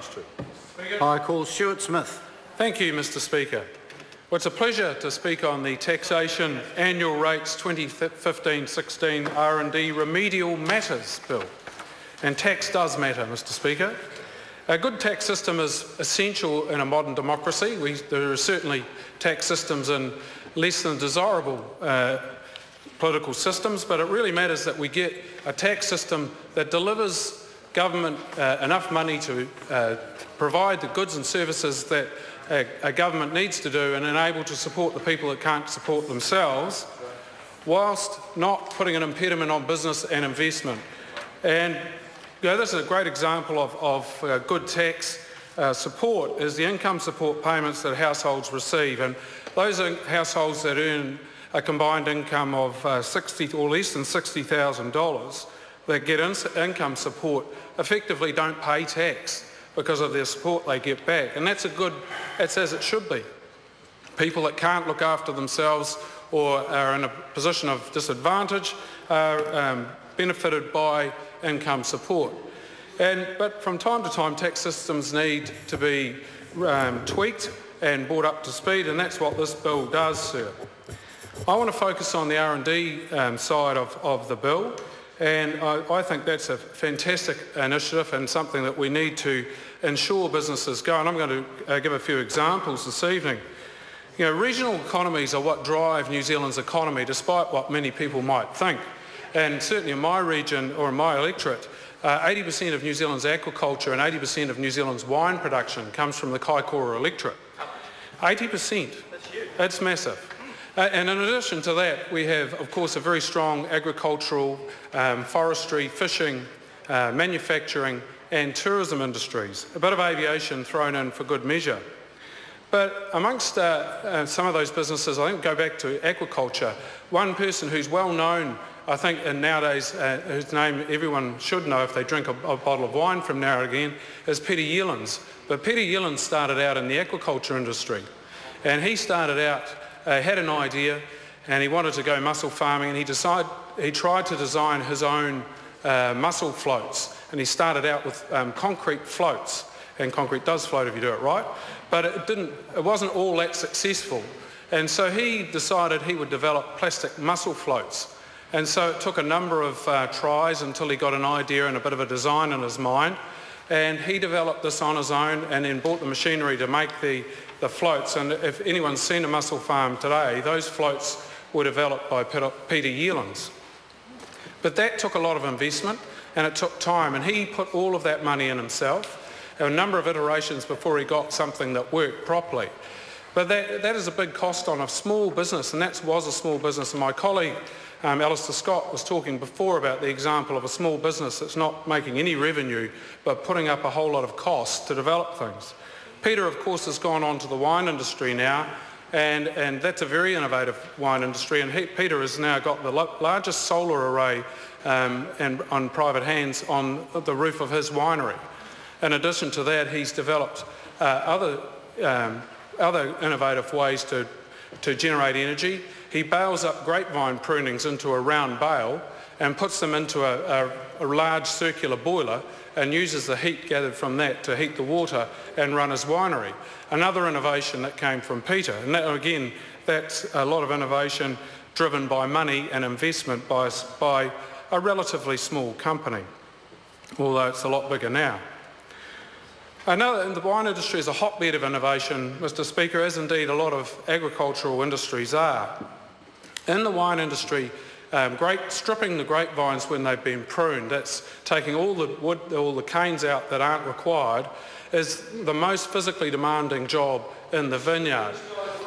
changed to. I call Stuart Smith. Thank you, Mr Speaker. Well, it's a pleasure to speak on the Taxation Annual Rates 2015-16 R&D Remedial Matters Bill. And tax does matter, Mr Speaker. A good tax system is essential in a modern democracy. There are certainly tax systems in less than desirable political systems, but it really matters that we get a tax system that delivers government enough money to provide the goods and services that a government needs to do and enable to support the people that can't support themselves, whilst not putting an impediment on business and investment. And this is a great example of good tax support, is the income support payments that households receive. And those households that earn a combined income of $60,000 or less than $60,000 that get income support effectively don't pay tax because of their support they get back. And that's as it should be. People that can't look after themselves or are in a position of disadvantage are benefited by income support. But from time to time, tax systems need to be tweaked and brought up to speed, and that's what this bill does, sir. I want to focus on the R&D side of the bill, and I think that's a fantastic initiative and something that we need to ensure businesses go. And I'm going to give a few examples this evening. You know, regional economies are what drive New Zealand's economy, despite what many people might think. And certainly in my region, or in my electorate, 80% of New Zealand's aquaculture and 80% of New Zealand's wine production comes from the Kaikoura electorate. 80%. It's massive. And in addition to that, we have, of course, a very strong agricultural, forestry, fishing, manufacturing and tourism industries. A bit of aviation thrown in for good measure. But amongst some of those businesses, I think go back to aquaculture, one person who's well known, I think, and nowadays, whose name everyone should know if they drink a bottle of wine from now and again, is Peter Yellens. But Peter Yellens started out in the aquaculture industry. And he started out, had an idea, and he wanted to go mussel farming, and he tried to design his own mussel floats. And he started out with concrete floats, and concrete does float if you do it right, but it wasn't all that successful. And so he decided he would develop plastic mussel floats. And so it took a number of tries until he got an idea and a bit of a design in his mind. And he developed this on his own and then bought the machinery to make the floats. And if anyone's seen a mussel farm today, those floats were developed by Peter Yellens. But that took a lot of investment and it took time. And he put all of that money in himself, a number of iterations before he got something that worked properly. But that is a big cost on a small business, and that was a small business. And my colleague, Alistair Scott, was talking before about the example of a small business that's not making any revenue but putting up a whole lot of costs to develop things. Peter, of course, has gone on to the wine industry now, and that's a very innovative wine industry, and Peter has now got the largest solar array and on private hands on the roof of his winery. In addition to that, he's developed other innovative ways to generate energy. He bales up grapevine prunings into a round bale and puts them into a large circular boiler and uses the heat gathered from that to heat the water and run his winery. Another innovation that came from Peter. And that, again, that's a lot of innovation driven by money and investment by a relatively small company, although it's a lot bigger now. The wine industry is a hotbed of innovation, Mr Speaker, as indeed a lot of agricultural industries are. In the wine industry, stripping the grapevines when they've been pruned, that's taking all the wood, all the canes out that aren't required, is the most physically demanding job in the vineyard.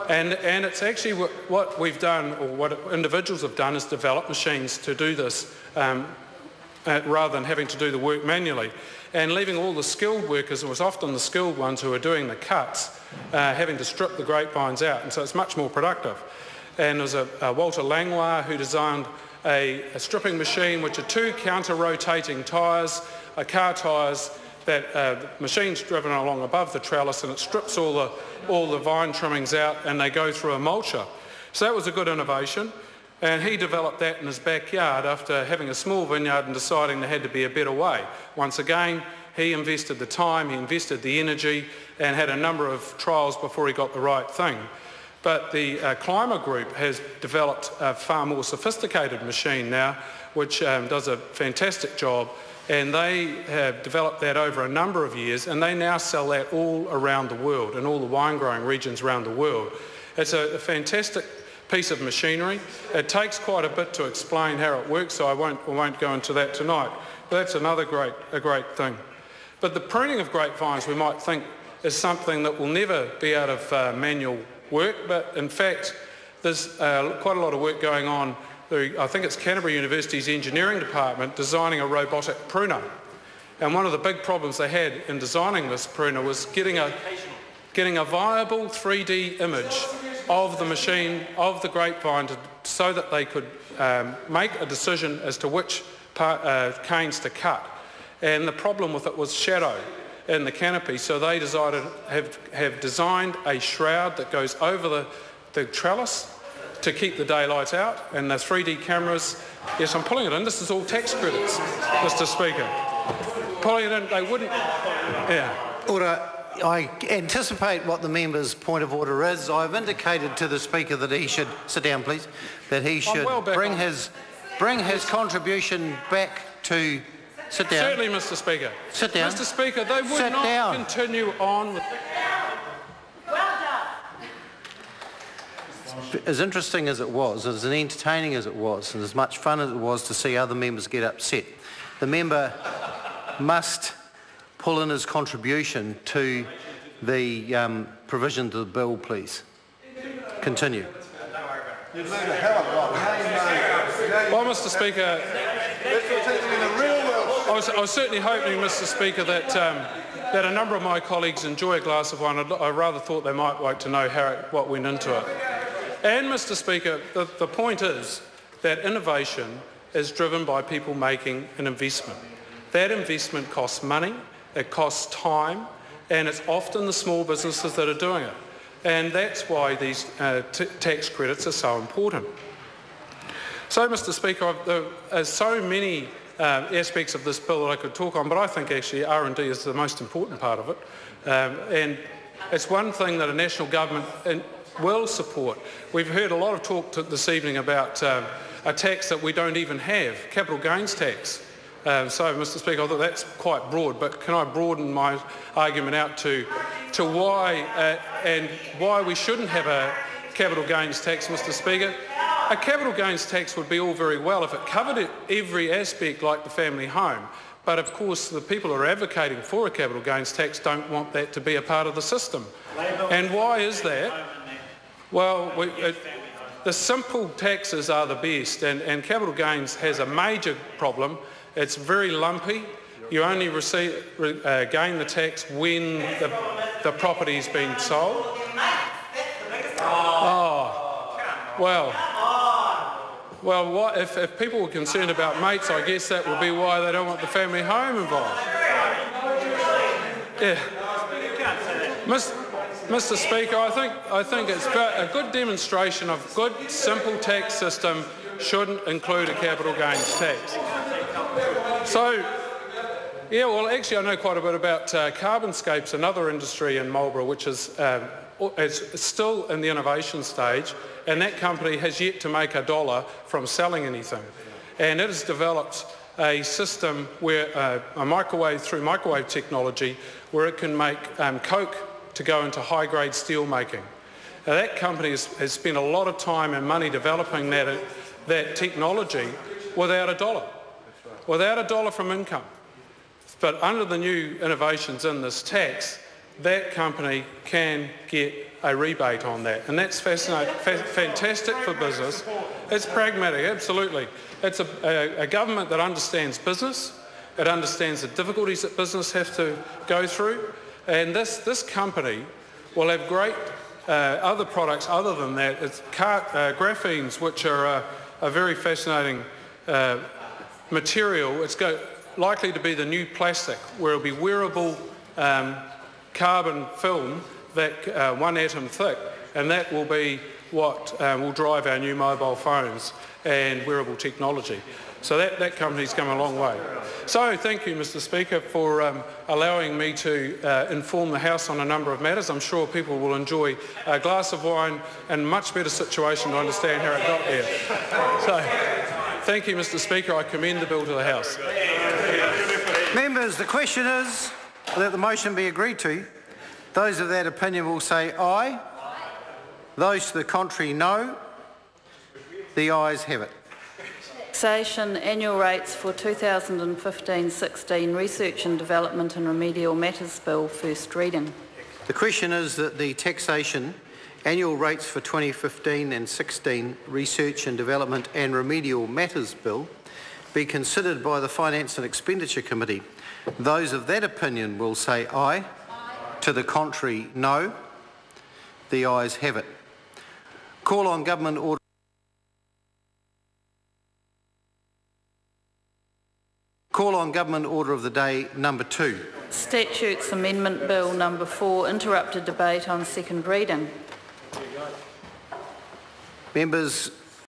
And it's actually what we've done, or what individuals have done, is develop machines to do this rather than having to do the work manually. And leaving all the skilled workers, it was often the skilled ones who were doing the cuts, having to strip the grapevines out, and so it's much more productive. And there was a Walter Langlois who designed a stripping machine, which are two counter-rotating tyres, car tyres, that the machine's driven along above the trellis, and it strips all the vine trimmings out, and they go through a mulcher. So that was a good innovation. And he developed that in his backyard after having a small vineyard and deciding there had to be a better way. Once again, He invested the time, he invested the energy, and had a number of trials before he got the right thing. But the Climber Group has developed a far more sophisticated machine now, which does a fantastic job, and they have developed that over a number of years, and they now sell that all around the world, in all the wine growing regions around the world. It's a fantastic piece of machinery. It takes quite a bit to explain how it works, so I won't go into that tonight. But that's another great thing. But the pruning of grapevines, we might think, is something that will never be out of manual work, but in fact there's quite a lot of work going on through, I think it's Canterbury University's engineering department, designing a robotic pruner. And one of the big problems they had in designing this pruner was getting a viable 3D image of the machine, of the grapevine, so that they could make a decision as to which canes to cut. And the problem with it was shadow in the canopy, so they decided have designed a shroud that goes over the trellis to keep the daylight out, and the 3D cameras. Yes, I'm pulling it in. This is all tax credits, Mr. Speaker. Pulling it in, they wouldn't. Yeah. Order. I anticipate what the member's point of order is. I've indicated to the Speaker that he should sit down, please. That he should bring his contribution back to. Sit down. Certainly, Mr. Speaker. Sit down. Mr. Speaker, they would not continue on with. As interesting as it was, as entertaining as it was, and as much fun as it was to see other members get upset, the member must pull in his contribution to the provision to the bill, please. Continue. Well, Mr. Speaker, I was certainly hoping, Mr. Speaker, that a number of my colleagues enjoy a glass of wine. I rather thought they might like to know what went into it. And, Mr. Speaker, the point is that innovation is driven by people making an investment. That investment costs money, it costs time, and it's often the small businesses that are doing it. And that's why these tax credits are so important. So, Mr. Speaker, there's so many aspects of this bill that I could talk on, but I think actually R&D is the most important part of it. And it's one thing that a national government will support. We've heard a lot of talk this evening about a tax that we don't even have, capital gains tax. So, Mr. Speaker, I thought that's quite broad, but can I broaden my argument out to why and why we shouldn't have a capital gains tax, Mr. Speaker? A capital gains tax would be all very well if it covered every aspect like the family home, but of course the people who are advocating for a capital gains tax don't want that to be a part of the system. And why is that? Well, the simple taxes are the best, and capital gains has a major problem. It's very lumpy. You only gain the tax when the property's been sold. Well, if people were concerned about mates, I guess that would be why they don't want the family home involved. Yeah. Mr. Speaker, I think it's a good demonstration of good, simple tax system shouldn't include a capital gains tax. So, yeah, well, actually I know quite a bit about Carbonscape's, another industry in Marlborough, which is it's still in the innovation stage, and that company has yet to make $1 from selling anything. And it has developed a system where through microwave technology, where it can make coke to go into high-grade steel making. Now, that company has spent a lot of time and money developing that technology without $1 from income. But under the new innovations in this tax, that company can get a rebate on that, and that's fantastic for business. It's pragmatic, absolutely. It's a government that understands business, it understands the difficulties that business have to go through, and this company will have great other products other than that. It's graphenes, which are a very fascinating material. It's likely to be the new plastic, where it'll be wearable carbon film that 1 atom thick, and that will be what will drive our new mobile phones and wearable technology. So that company's come a long way. So thank you, Mr Speaker, for allowing me to inform the House on a number of matters. I'm sure people will enjoy a glass of wine and much better situation to understand how it got there. So thank you, Mr Speaker. I commend the bill to the House. Members, the question is that the motion be agreed to. Those of that opinion will say aye. Those to the contrary, no. The ayes have it. Taxation annual rates for 2015-16 Research and Development and Remedial Matters Bill, first reading. The question is that the Taxation annual rates for 2015 and 16 Research and Development and Remedial Matters Bill be considered by the Finance and Expenditure Committee. Those of that opinion will say aye. To the contrary, no. The ayes have it. Call on Government Order. Call on Government Order of the Day number 2. Statutes Amendment Bill number 4, interrupted debate on second reading. Members,